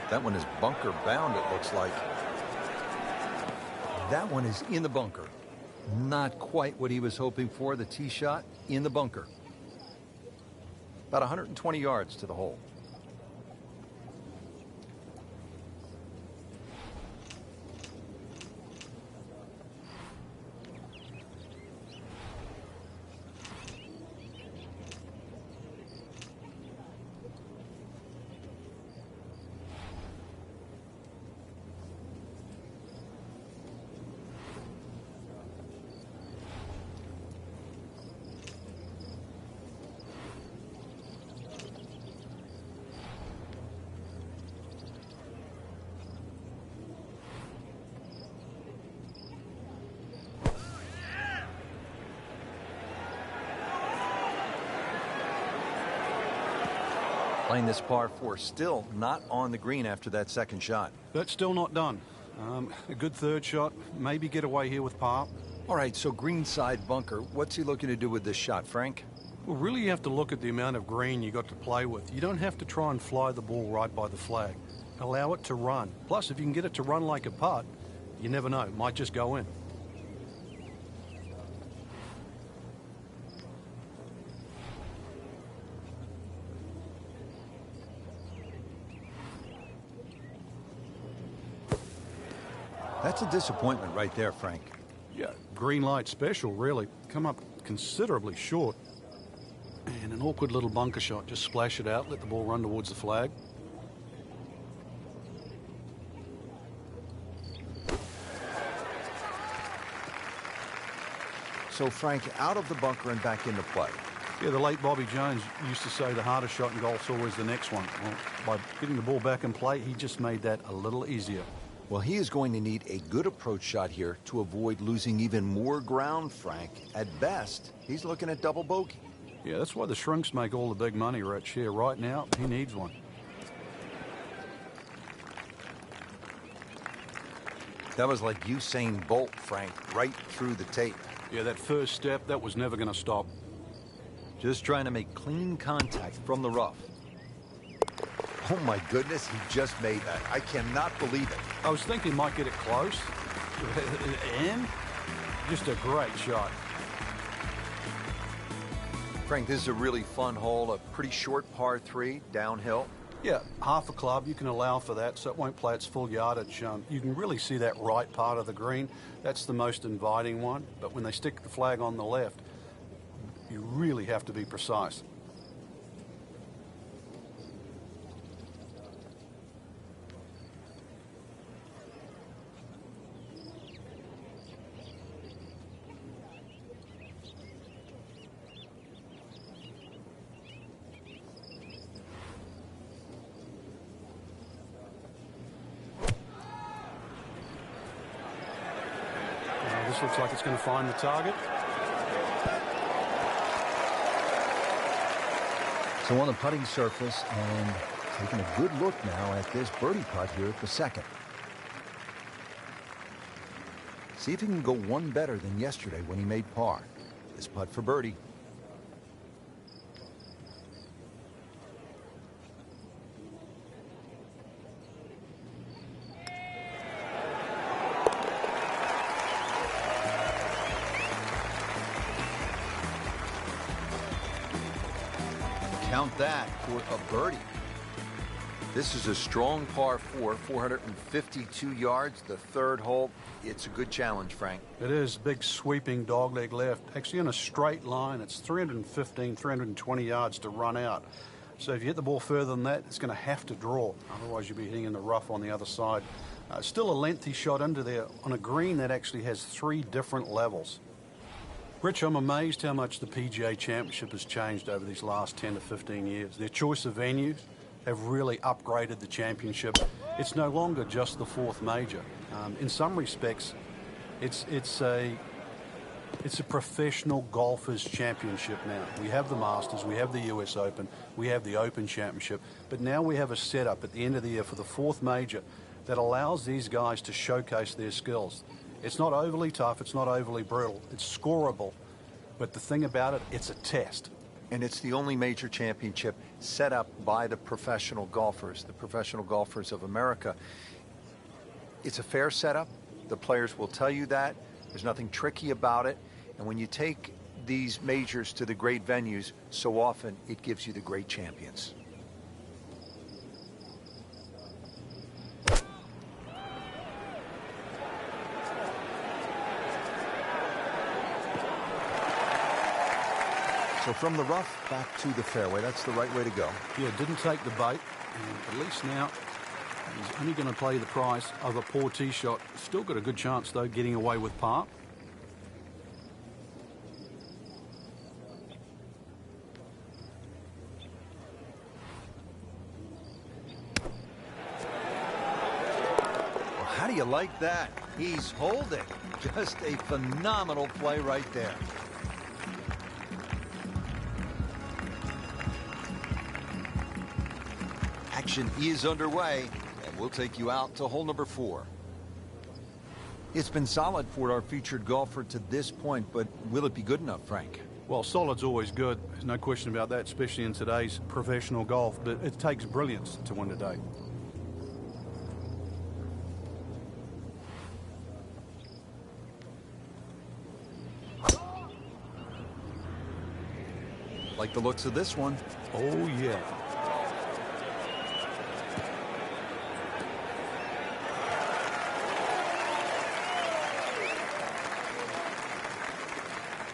That one is bunker bound, it looks like. That one is in the bunker. Not quite what he was hoping for. The tee shot in the bunker. About 120 yards to the hole. Playing this par 4, still not on the green after that second shot. But still not done. A good third shot. Maybe get away here with par. All right, so greenside bunker. What's he looking to do with this shot, Frank? Well, really you have to look at the amount of green you got to play with. You don't have to try and fly the ball right by the flag. Allow it to run. Plus, if you can get it to run like a putt, you never know. It might just go in. That's a disappointment right there, Frank. Yeah, green light special, really. Come up considerably short. And an awkward little bunker shot. Just splash it out, let the ball run towards the flag. So, Frank, out of the bunker and back into play. Yeah, the late Bobby Jones used to say the hardest shot in golf's always the next one. Well, by getting the ball back in play, he just made that a little easier. Well, he is going to need a good approach shot here to avoid losing even more ground, Frank. At best, he's looking at double bogey. Yeah, that's why the shrinks make all the big money, Rich. Here, right now, he needs one. That was like Usain Bolt, Frank, right through the tape. Yeah, that first step, that was never going to stop. Just trying to make clean contact from the rough. Oh, my goodness, he just made that. I cannot believe it. I was thinking he might get it close. And just a great shot. Frank, this is a really fun hole, a pretty short par 3 downhill. Yeah, half a club, you can allow for that, so it won't play its full yardage. You can really see that right part of the green. That's the most inviting one. But when they stick the flag on the left, you really have to be precise. This looks like it's going to find the target. So on the putting surface, and taking a good look now at this birdie putt here at the second. See if he can go one better than yesterday when he made par. This putt for birdie. Count that for a birdie. This is a strong par 4, 452 yards, the third hole. It's a good challenge, Frank. It is. Big sweeping dogleg left. Actually in a straight line, it's 315, 320 yards to run out. So if you hit the ball further than that, it's going to have to draw. Otherwise you'll be hitting in the rough on the other side. Still a lengthy shot under there on a green that actually has 3 different levels. Rich, I'm amazed how much the PGA Championship has changed over these last 10 to 15 years. Their choice of venues have really upgraded the championship. It's no longer just the 4th major. In some respects, it's a professional golfers championship now. We have the Masters, we have the US Open, we have the Open Championship, but now we have a setup at the end of the year for the 4th major that allows these guys to showcase their skills. It's not overly tough, it's not overly brutal, it's scoreable, but the thing about it, it's a test. And it's the only major championship set up by the professional golfers of America. It's a fair setup. The players will tell you that. There's nothing tricky about it. And when you take these majors to the great venues, so often it gives you the great champions. So from the rough back to the fairway, that's the right way to go. Yeah, didn't take the bait, and at least now he's only going to play the price of a poor tee shot. Still got a good chance, though, getting away with par. Well, how do you like that? He's holding. Just a phenomenal play right there. Action is underway, and we'll take you out to hole number 4. It's been solid for our featured golfer to this point, but will it be good enough, Frank? Well, solid's always good. There's no question about that, especially in today's professional golf, but it takes brilliance to win today. Like the looks of this one. Oh, yeah.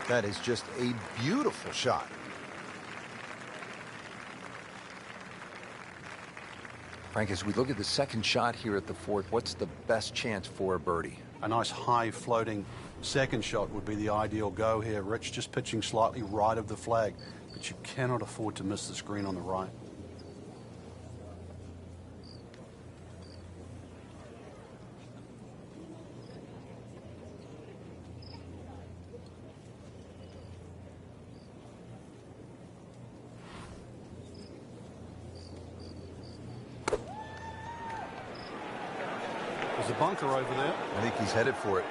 That is just a beautiful shot. Frank, as we look at the second shot here at the 4th, what's the best chance for a birdie? A nice high floating second shot would be the ideal go here. Rich just pitching slightly right of the flag, but you cannot afford to miss the screen on the right. There's a bunker over there. I think he's headed for it.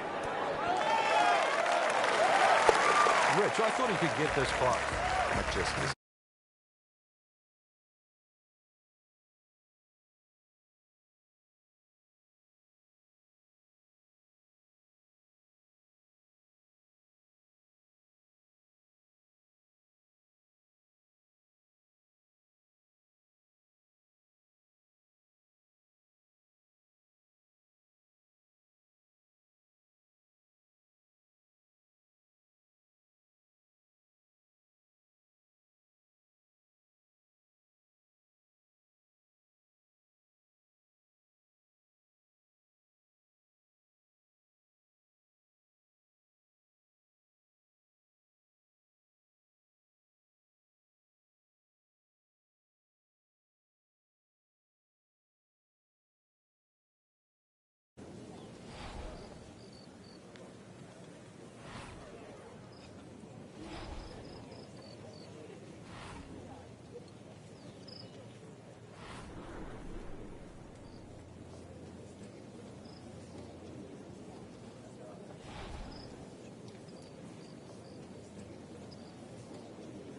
Rich, I thought he could get this close. Not just this.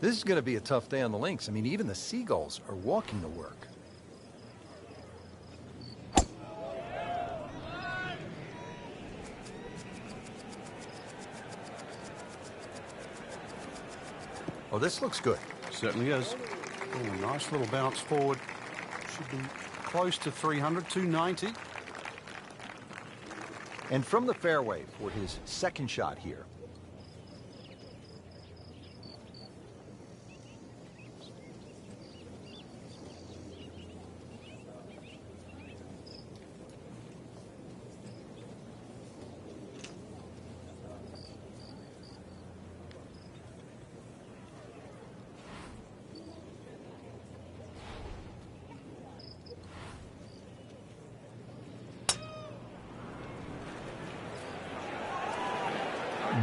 This is going to be a tough day on the links. I mean, even the seagulls are walking to work. Oh, this looks good. Certainly is. Oh, a nice little bounce forward. Should be close to 300, 290. And from the fairway for his second shot here.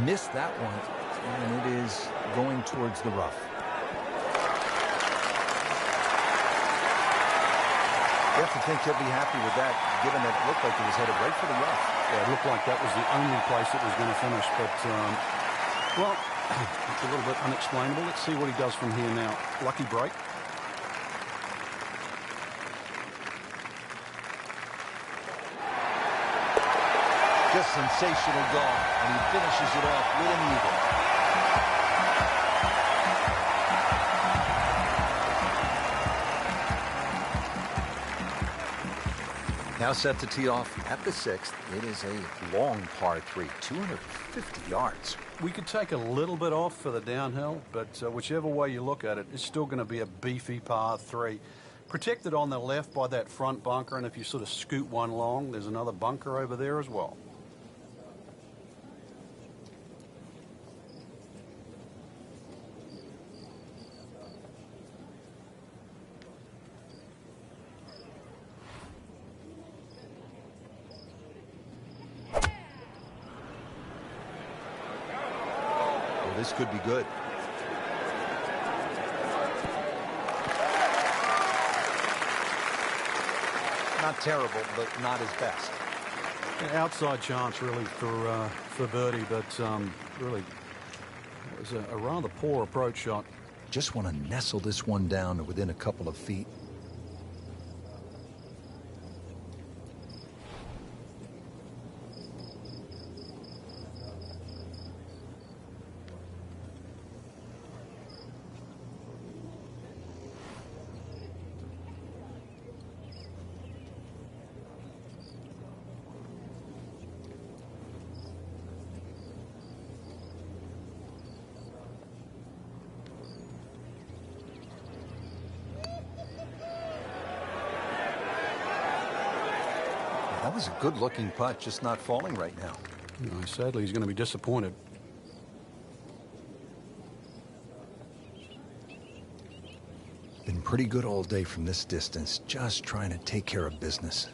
Missed that one, and it is going towards the rough. You have to think he'll be happy with that, given that it looked like it was headed right for the rough. Yeah, it looked like that was the only place it was going to finish, but, well, It's a little bit unexplainable. Let's see what he does from here now. Lucky break. Just sensational golf, and he finishes it off with an eagle. Now set to tee off at the 6th. It is a long par 3, 250 yards. We could take a little bit off for the downhill, but whichever way you look at it, it's still going to be a beefy par 3. Protected on the left by that front bunker, and if you sort of scoot one long, there's another bunker over there as well. This could be good. Not terrible, but not his best. An outside chance, really, for birdie, but really, it was a rather poor approach shot. Just want to nestle this one down to within a couple of feet. That was a good-looking putt, just not falling right now. No, sadly, he's going to be disappointed. Been pretty good all day from this distance, just trying to take care of business.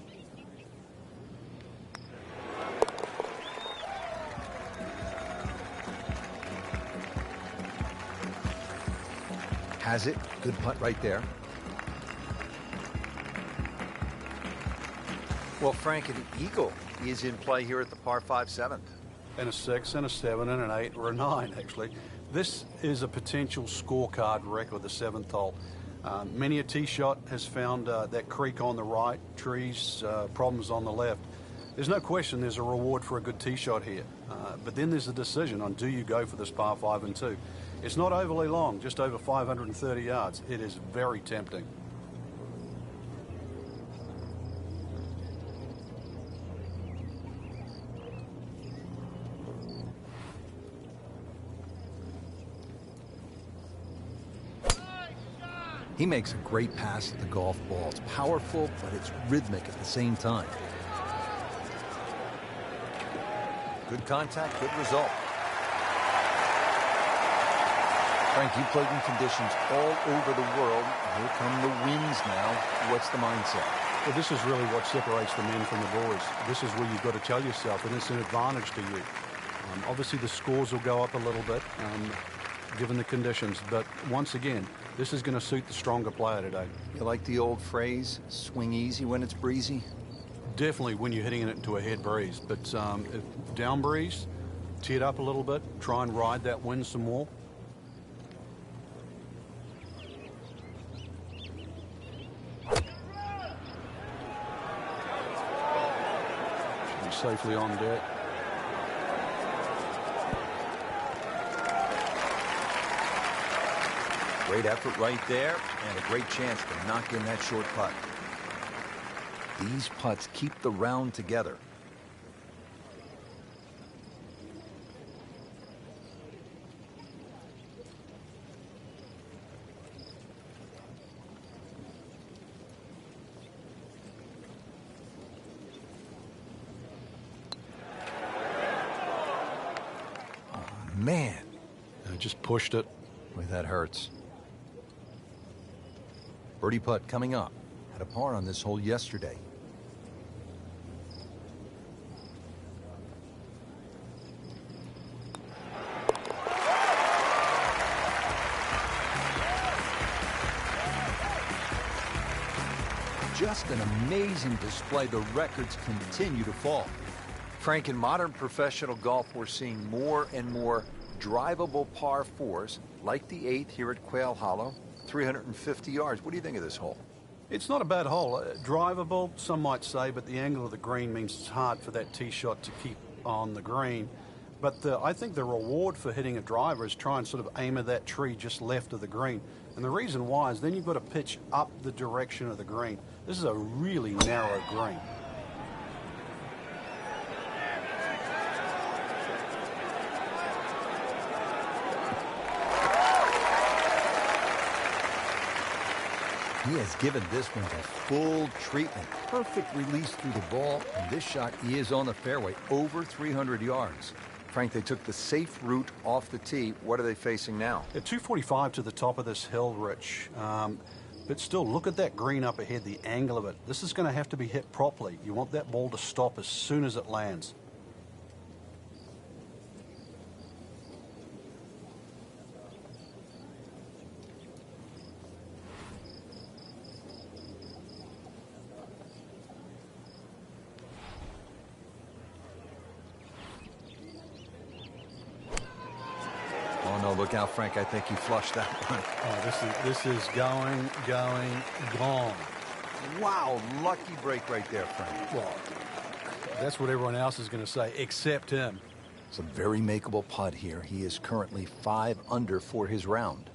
Has it. Good putt right there. Well, Frank, an eagle is in play here at the par 5 7th. And a 6, and a 7, and an 8, or a 9, actually. This is a potential scorecard record, the 7th hole. Many a tee shot has found that creek on the right, trees, problems on the left. There's no question there's a reward for a good tee shot here. But then there's a decision on, do you go for this par 5 and 2? It's not overly long, just over 530 yards. It is very tempting. He makes a great pass at the golf ball. It's powerful, but it's rhythmic at the same time. Good contact, good result. Frank, you played in conditions all over the world. Here come the winds now. What's the mindset? Well, this is really what separates the men from the boys. This is where you've got to tell yourself, and it's an advantage to you. Obviously, the scores will go up a little bit, given the conditions. But once again, this is going to suit the stronger player today. You like the old phrase, swing easy when it's breezy? Definitely when you're hitting it into a head breeze. But if down breeze, tee it up a little bit, try and ride that wind some more. Should be safely on deck. Great effort right there, and a great chance to knock in that short putt. These putts keep the round together. Oh, man. I just pushed it. Boy, that hurts. Birdie putt coming up. Had a par on this hole yesterday. Just an amazing display. The records continue to fall. Frank, in modern professional golf, we're seeing more and more drivable par fours, like the 8th here at Quail Hollow, 350 yards. What do you think of this hole? It's not a bad hole. Drivable, some might say, but the angle of the green means it's hard for that tee shot to keep on the green. But I think the reward for hitting a driver is try and sort of aim at that tree just left of the green. And the reason why is then you've got to pitch up the direction of the green. This is a really narrow green. He has given this one a full treatment. Perfect release through the ball, and this shot is on the fairway, over 300 yards. Frank, they took the safe route off the tee. What are they facing now? At 245 to the top of this hill, Rich. But still, look at that green up ahead, the angle of it. This is going to have to be hit properly. You want that ball to stop as soon as it lands. Oh, no, look out, Frank. I think he flushed that one. Oh, this is going, gone. Wow, lucky break right there, Frank. Well, that's what everyone else is going to say, except him. It's a very makeable putt here. He is currently 5 under for his round.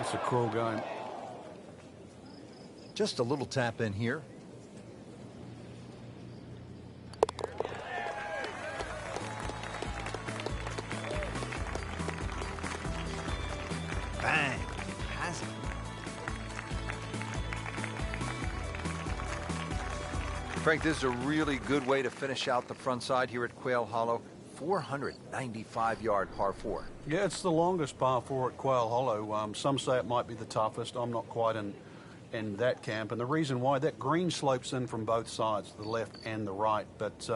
It's a cruel game. Just a little tap in here. Bang. Has it. Frank, this is a really good way to finish out the front side here at Quail Hollow. 495-yard par 4. Yeah, it's the longest par 4 at Quail Hollow. Some say it might be the toughest. I'm not quite in that camp. And the reason why, that green slopes in from both sides, the left and the right. But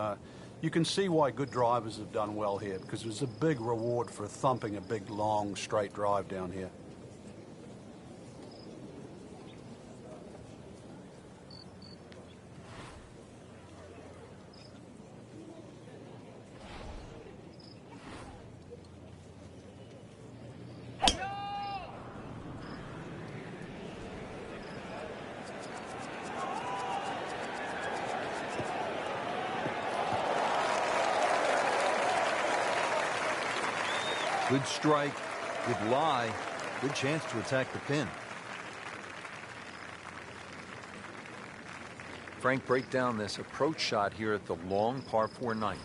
you can see why good drivers have done well here, because there's a big reward for thumping a big, long, straight drive down here. Good strike, good lie, good chance to attack the pin. Frank, break down this approach shot here at the long par 4 ninth.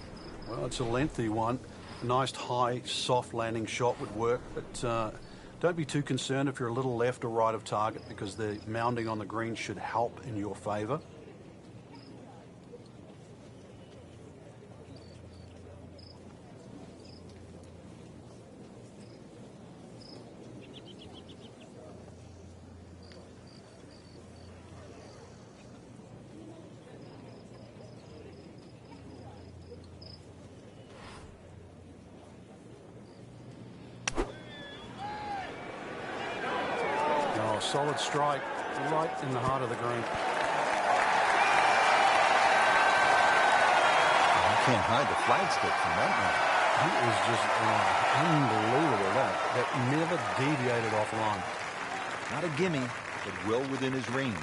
Well, it's a lengthy one. A nice high, soft landing shot would work, but don't be too concerned if you're a little left or right of target, because the mounding on the green should help in your favor. Solid strike right in the heart of the green. You can't hide the flagstick from that He is just unbelievable. That never deviated offline. Not a gimme, but well within his range.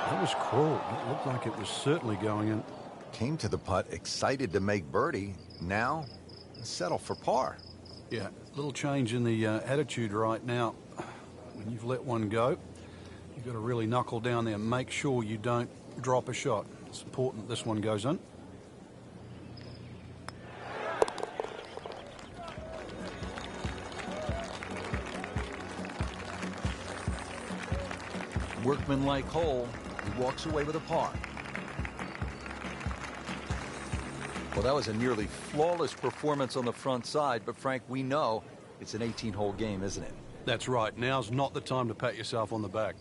That was cruel. It looked like it was certainly going in. Came to the putt excited to make birdie. Now, settle for par. Yeah, little change in the attitude right now. When you've let one go, you've got to really knuckle down there and make sure you don't drop a shot. It's important this one goes in. Workmanlike hole. He walks away with a par. Well, that was a nearly flawless performance on the front side, but Frank, we know it's an 18-hole game, isn't it? That's right. Now's not the time to pat yourself on the back.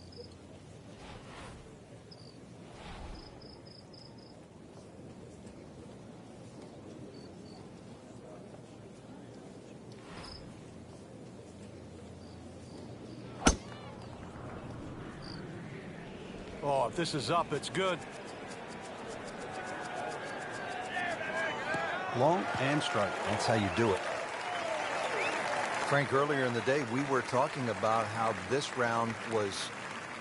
Oh, if this is up, it's good. Long and straight. That's how you do it. Frank, earlier in the day, we were talking about how this round was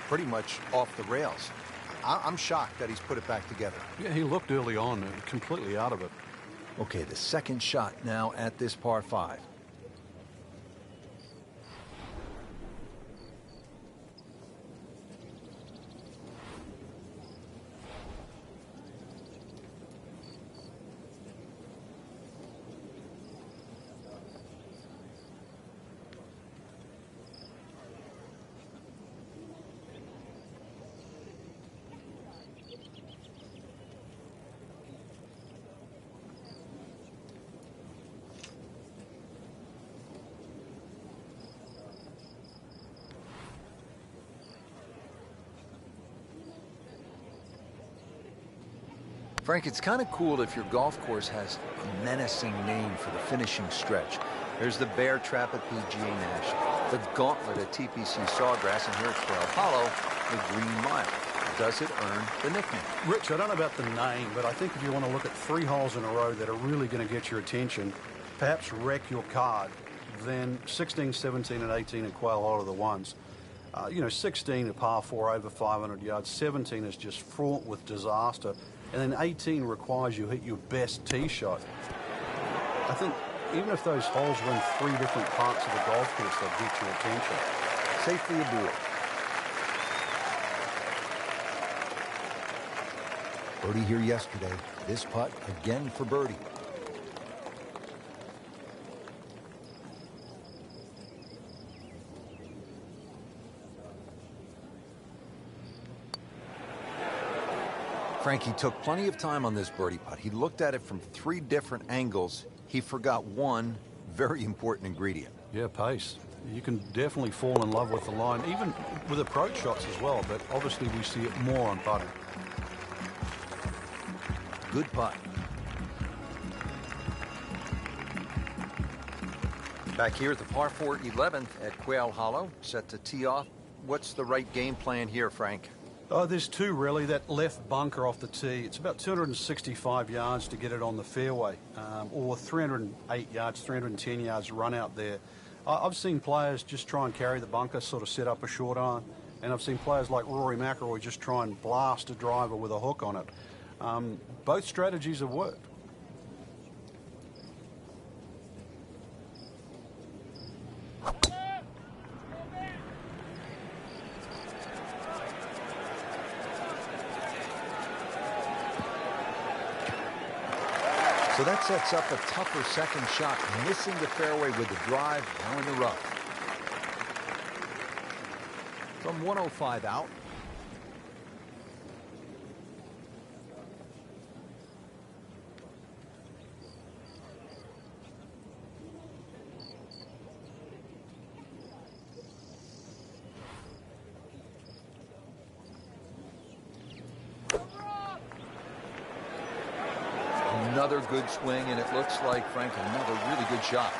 pretty much off the rails. I'm shocked that he's put it back together. Yeah, he looked early on completely out of it. Okay, the second shot now at this par 5. Frank, it's kind of cool if your golf course has a menacing name for the finishing stretch. There's the Bear Trap at PGA National, the Gauntlet at TPC Sawgrass, and here at Quail Hollow, the Green Mile. Does it earn the nickname? Rich, I don't know about the name, but I think if you want to look at 3 holes in a row that are really going to get your attention, perhaps wreck your card, then 16, 17, and 18 at Quail Hollow are the ones. 16 a par 4 over 500 yards, 17 is just fraught with disaster, and then 18 requires you hit your best tee shot. I think even if those holes are in 3 different parts of the golf course, they'll get your attention. Safely aboard. Birdie here yesterday. This putt again for birdie. Frankie took plenty of time on this birdie putt. He looked at it from 3 different angles. He forgot one very important ingredient. Yeah, pace. You can definitely fall in love with the line, even with approach shots as well, but obviously we see it more on putting. Good putt. Back here at the par 4 11th at Quail Hollow, set to tee off. What's the right game plan here, Frank? Oh, there's 2 really. That left bunker off the tee. It's about 265 yards to get it on the fairway, or 308 yards, 310 yards run out there. I've seen players just try and carry the bunker, sort of set up a short iron, and I've seen players like Rory McIlroy just try and blast a driver with a hook on it. Both strategies have worked. So that sets up a tougher second shot, missing the fairway with the drive, now in the rough. From 105 out. Another good swing, and it looks like, Frank, another really good shot.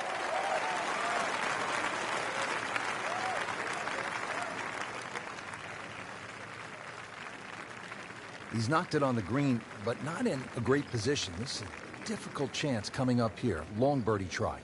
He's knocked it on the green, but not in a great position. This is a difficult chance coming up here. Long birdie try.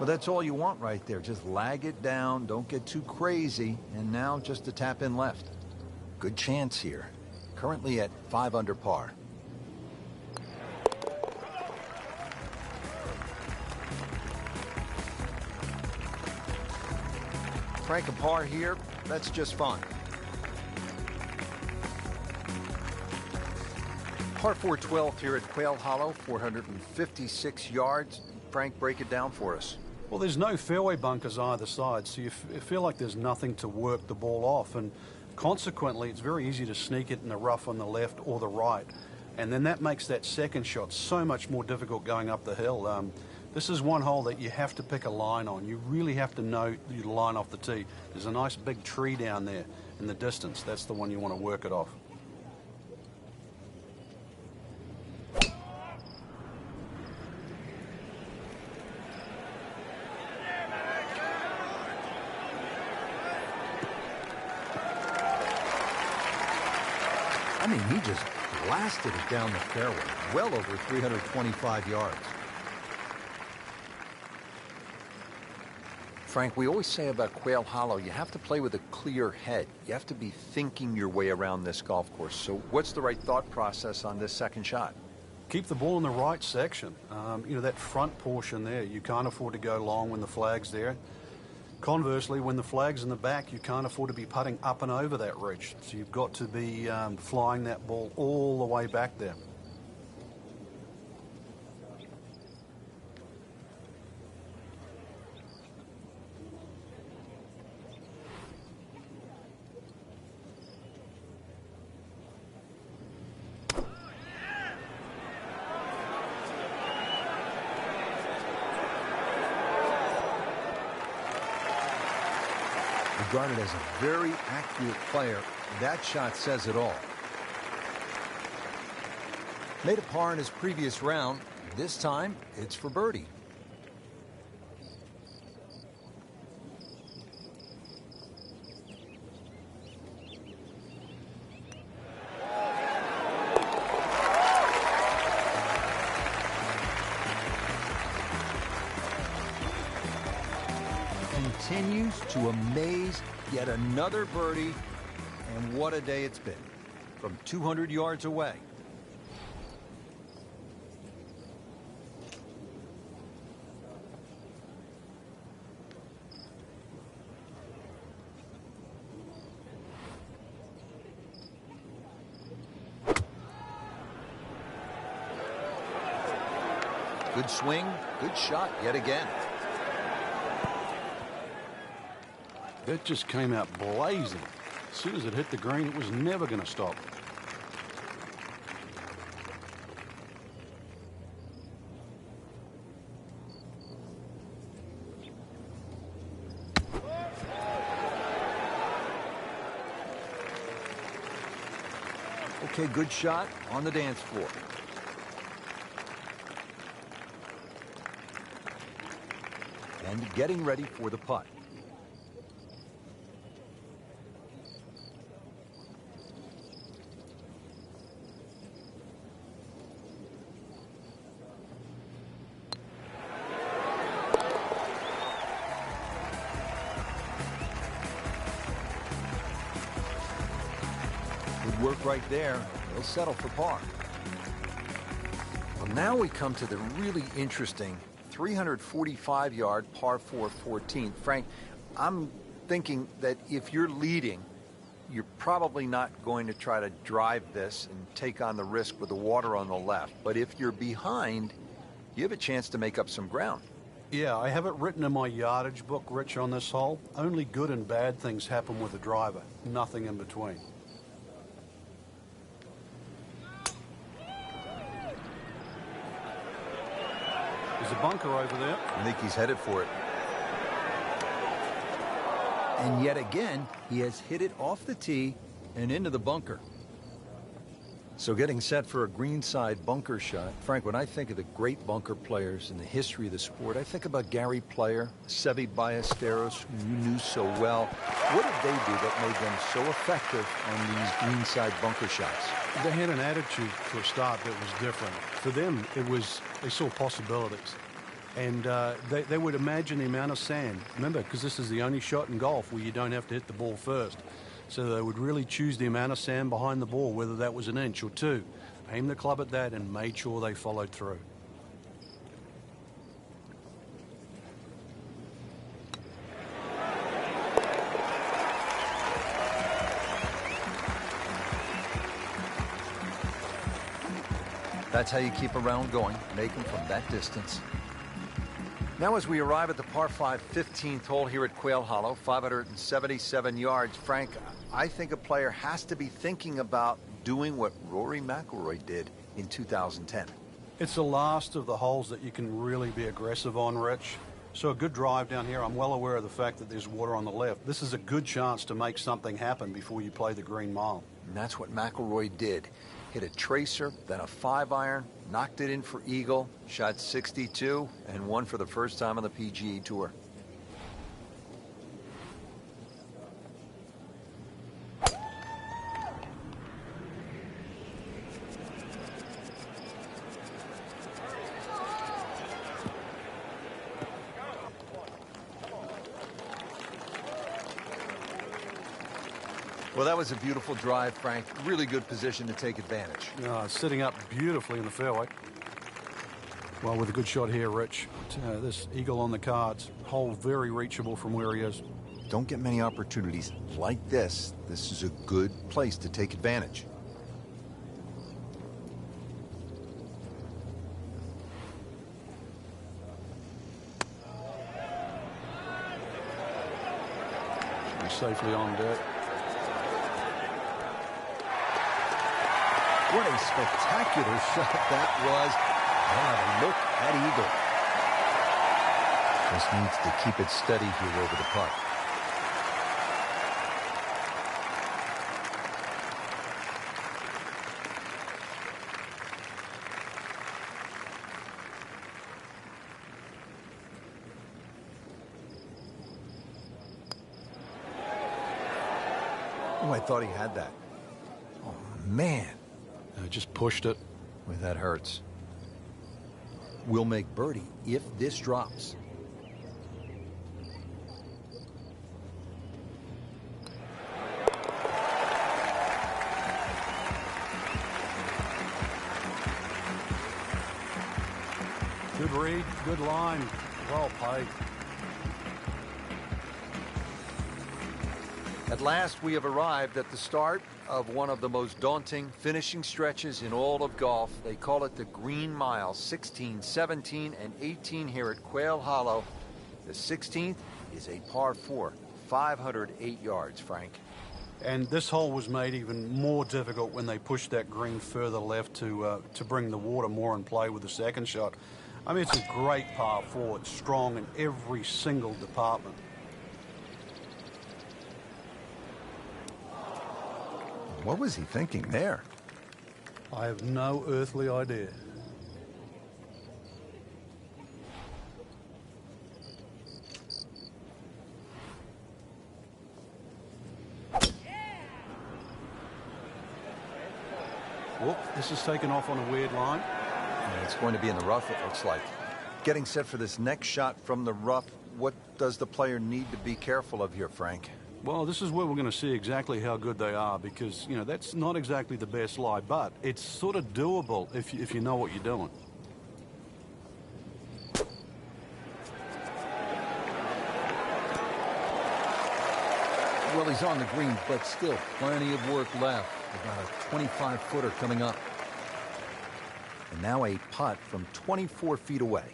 Well, that's all you want right there. Just lag it down, don't get too crazy, and now just a tap in left. Good chance here. Currently at 5 under par. Frank, a par here, that's just fun. Par 412 here at Quail Hollow, 456 yards. Frank, break it down for us. Well, there's no fairway bunkers either side, so you feel like there's nothing to work the ball off, and consequently, it's very easy to sneak it in the rough on the left or the right, and then that makes that second shot so much more difficult going up the hill. This is one hole that you have to pick a line on. You really have to know your line off the tee. There's a nice big tree down there in the distance. That's the one you want to work it off. I mean, he just blasted it down the fairway, well over 325 yards. Frank, we always say about Quail Hollow, you have to play with a clear head. You have to be thinking your way around this golf course. So what's the right thought process on this second shot? Keep the ball in the right section. You know, that front portion there, you can't afford to go long when the flag's there. Conversely, when the flag's in the back, you can't afford to be putting up and over that ridge. So you've got to be flying that ball all the way back there. Regarded as a very accurate player, that shot says it all. Made a par in his previous round. This time, it's for birdie. Continues to amaze, yet another birdie, and what a day it's been from 200 yards away. Good swing, good shot yet again. That just came out blazing. As soon as it hit the green, it was never going to stop. Okay, good shot on the dance floor. And getting ready for the putt. Good work right there. He'll settle for par. Well, now we come to the really interesting 345-yard par 4 14th. Frank, I'm thinking that if you're leading, you're probably not going to try to drive this and take on the risk with the water on the left. But if you're behind, you have a chance to make up some ground. Yeah, I have it written in my yardage book, Rich, on this hole. Only good and bad things happen with the driver. Nothing in between. There's a bunker over there. I think he's headed for it. And yet again, he has hit it off the tee and into the bunker. So getting set for a greenside bunker shot. Frank, when I think of the great bunker players in the history of the sport, I think about Gary Player, Seve Ballesteros, who you knew so well. What did they do that made them so effective on these greenside bunker shots? They had an attitude for a start that was different. For them, they saw possibilities. And they would imagine the amount of sand. Remember, because this is the only shot in golf where you don't have to hit the ball first. So they would really choose the amount of sand behind the ball, whether that was an inch or two. Aimed the club at that and made sure they followed through. That's how you keep a round going, make them from that distance. Now as we arrive at the par 5 15th hole here at Quail Hollow, 577 yards, Frank, I think a player has to be thinking about doing what Rory McIlroy did in 2010. It's the last of the holes that you can really be aggressive on, Rich. So a good drive down here. I'm well aware of the fact that there's water on the left. This is a good chance to make something happen before you play the green mile. And that's what McIlroy did. Hit a tracer, then a 5-iron, knocked it in for eagle, shot 62, and won for the first time on the PGA Tour. Well, that was a beautiful drive, Frank. Really good position to take advantage. Sitting up beautifully in the fairway. Well, with a good shot here, Rich. This eagle on the cards. Hole very reachable from where he is. Don't get many opportunities like this. This is a good place to take advantage. Should be safely on deck. What a spectacular shot that was. And look at eagle. Just needs to keep it steady here over the putt. Oh, I thought he had that. Oh, man. Just pushed it. Boy, that hurts. We'll make birdie if this drops. Good read, good line, well played. At last, we have arrived at the start of one of the most daunting finishing stretches in all of golf. They call it the Green Mile, 16, 17, and 18 here at Quail Hollow. The 16th is a par 4, 508 yards, Frank. And this hole was made even more difficult when they pushed that green further left to bring the water more in play with the second shot. I mean, it's a great par 4. It's strong in every single department. What was he thinking there? I have no earthly idea. Whoop, this is taken off on a weird line. And it's going to be in the rough, it looks like. Getting set for this next shot from the rough, what does the player need to be careful of here, Frank? Well, this is where we're going to see exactly how good they are because, you know, that's not exactly the best lie, but it's sort of doable if you know what you're doing. Well, he's on the green, but still plenty of work left. About a 25-footer coming up. And now a putt from 24 feet away.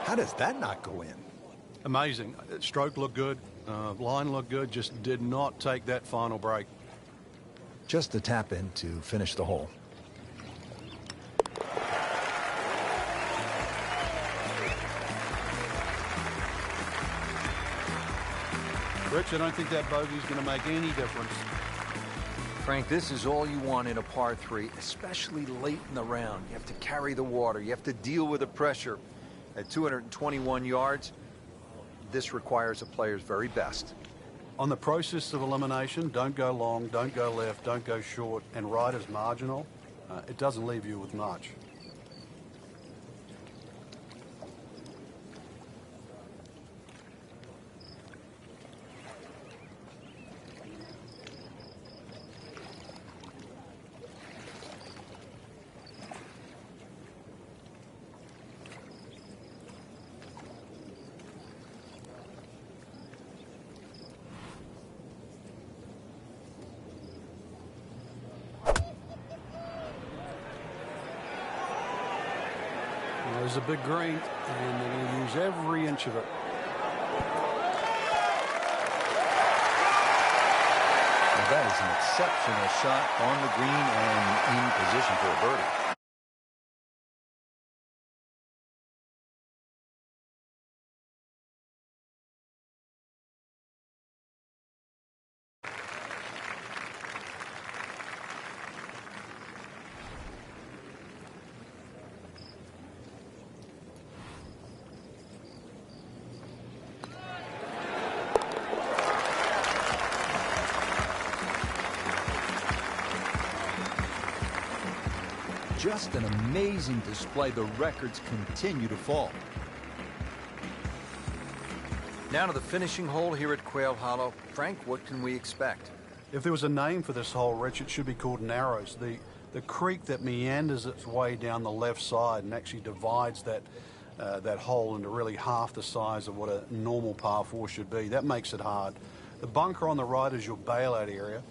How does that not go in? Amazing. Stroke looked good. Line looked good. Just did not take that final break. Just a tap in to finish the hole. Rich, I don't think that bogey's going to make any difference. Frank, this is all you want in a par 3, especially late in the round. You have to carry the water. You have to deal with the pressure. At 221 yards, this requires a player's very best. On the process of elimination, don't go long, don't go left, don't go short, and right is marginal. It doesn't leave you with much. There's a big green, and they're going to use every inch of it. Well, that is an exceptional shot on the green and in position for a birdie. Just an amazing display. The records continue to fall. Now to the finishing hole here at Quail Hollow. Frank, what can we expect? If there was a name for this hole, Rich, it should be called Narrows. The creek that meanders its way down the left side and actually divides that hole into really half the size of what a normal par 4 should be. That makes it hard. The bunker on the right is your bailout area.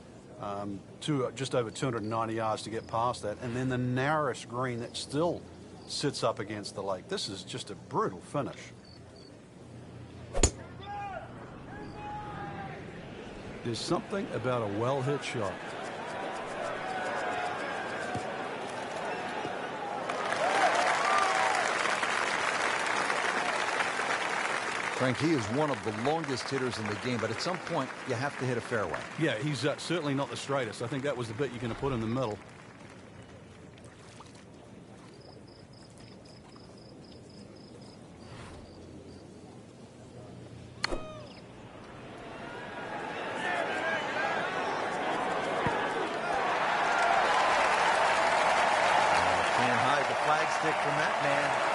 Just over 290 yards to get past that, and then the narrowest green that still sits up against the lake. This is just a brutal finish. There's something about a well-hit shot. Frank, he is one of the longest hitters in the game, but at some point, you have to hit a fairway. Yeah, he's certainly not the straightest. I think that was the bit you're going to put in the middle. Can't hide the flagstick from that man.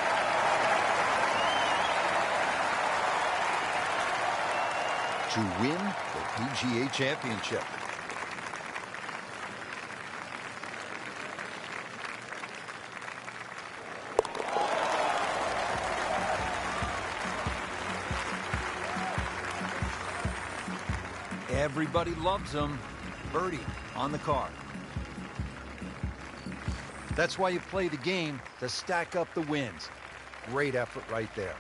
To win the PGA Championship. Everybody loves him. Birdie on the card. That's why you play the game, to stack up the wins. Great effort right there.